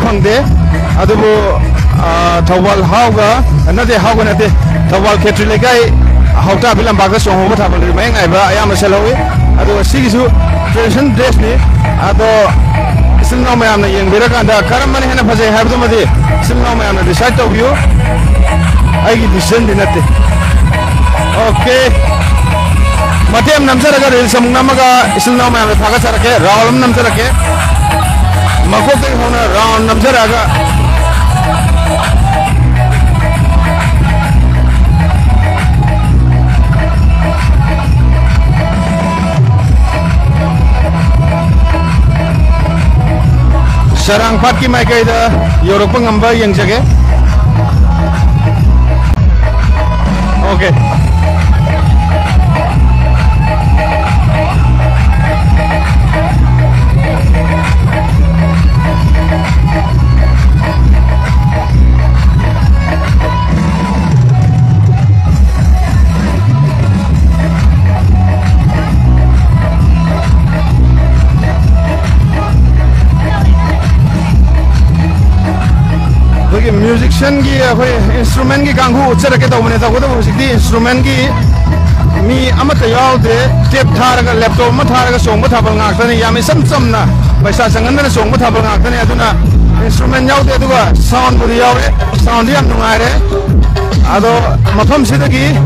फंगदे अदुबो थौवाल हाउगा नदे हाउगा नदे थौवाल खेत्री लेगाई हाउटा बिलम बागा सोंगो थाबल मै ngaiba ayam selawi adu sigisu tradition dress ni ado silno mayam na yeng bera kanda karam mani hena phajai habdu madi silno mayam na decide to view ai gi decision dinate okay matem namsara ga rel samung namaga silno mayam na thaga sarake rawlam namsara ke mako ke hona round namsara ga Sarang Pat ki mai kai da Europe ngamba yang jage. Okay. Musician की instrument की गांगू उच्चर के तो बने था वो तो मुझे instrument की मी अमत याव दे tape थार का laptop में थार का song में था बंगा करते हैं या में सम ना पैसा संगन में song में था बंगा करते हैं या तो ना instrument याव दे तो का sound बुरी याव है sound ही हम नुमारे Ado mafam sidagi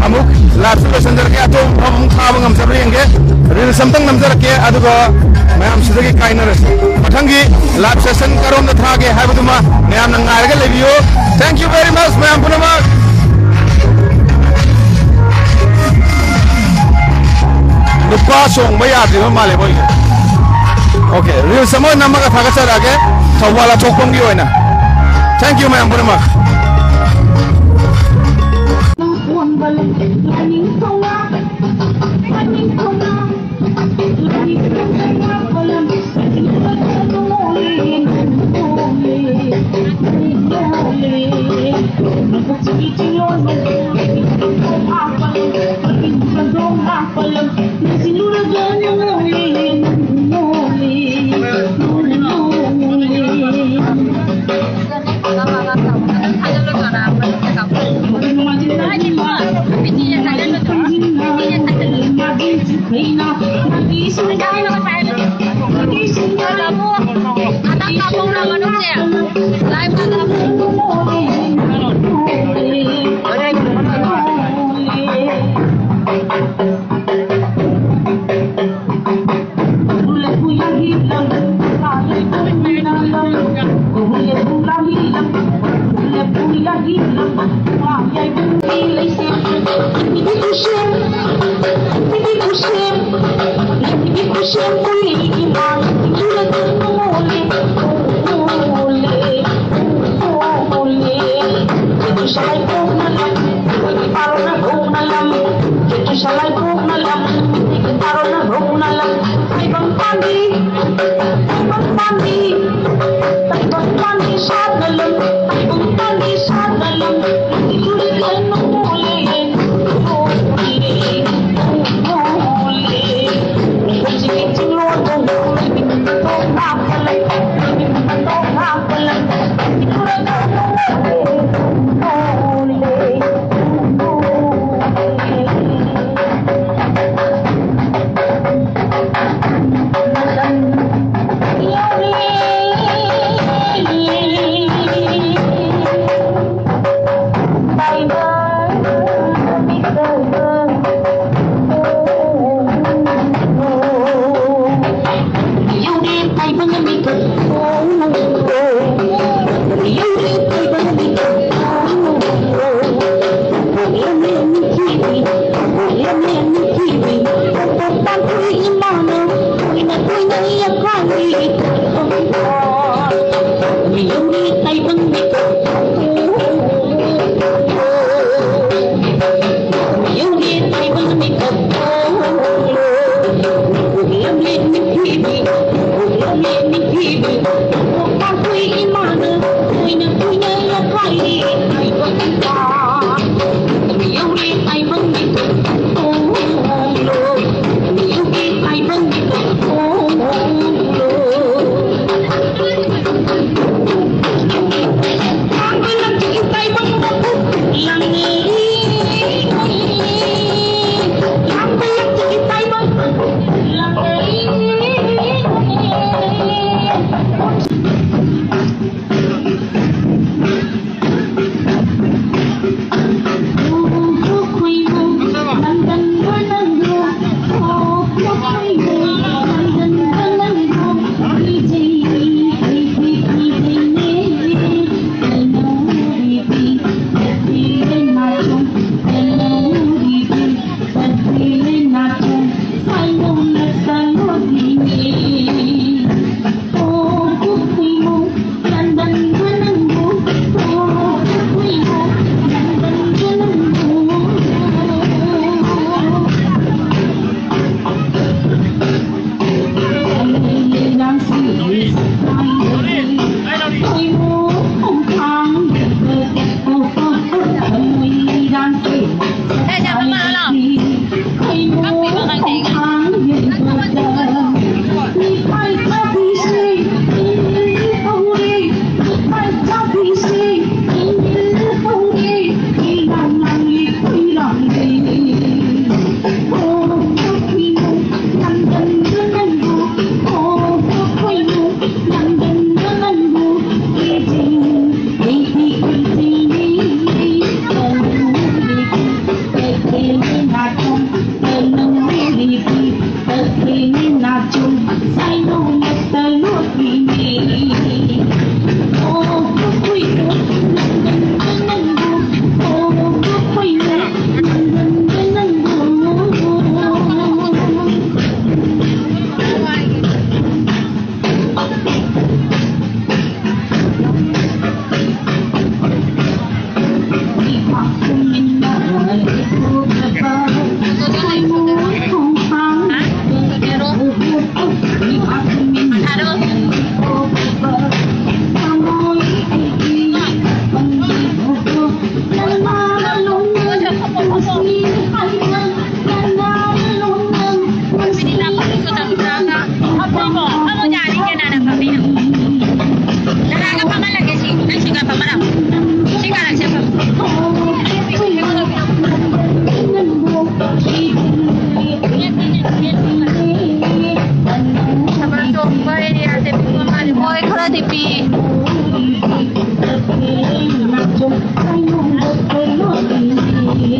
amuk lasu sendiri ke atau mafam khabu ngam sabringe real samtang namjar ke aduga mayam sidagi kindness mathangi lab session karom na thage habuduma mayam nangar ke lebiyo. Thank you very much mayam punama. Lupa song bayar di mana boleh. Okay, real semua nama ka thaga cara ke thawala chokpong gi hoina. Thank you mayam punama.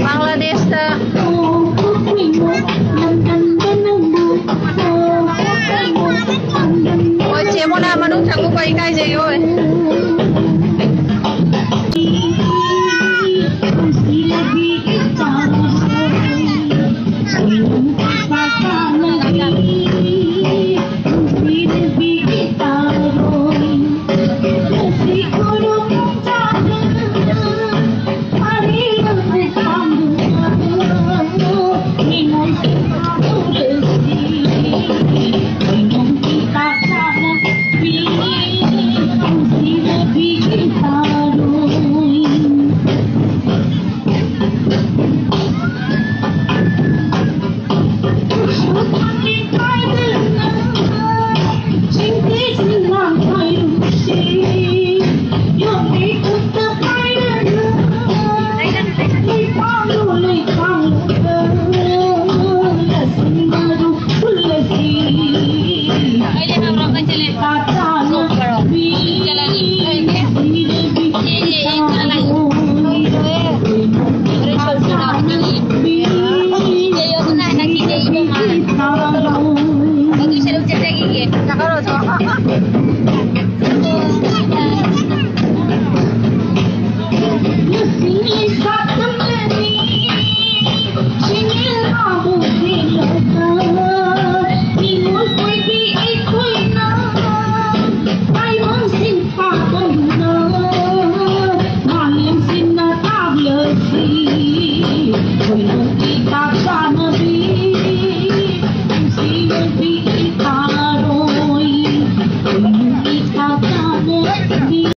Bangladesh ta ôi chế mona mà nút thằng cô quay cái gì ơi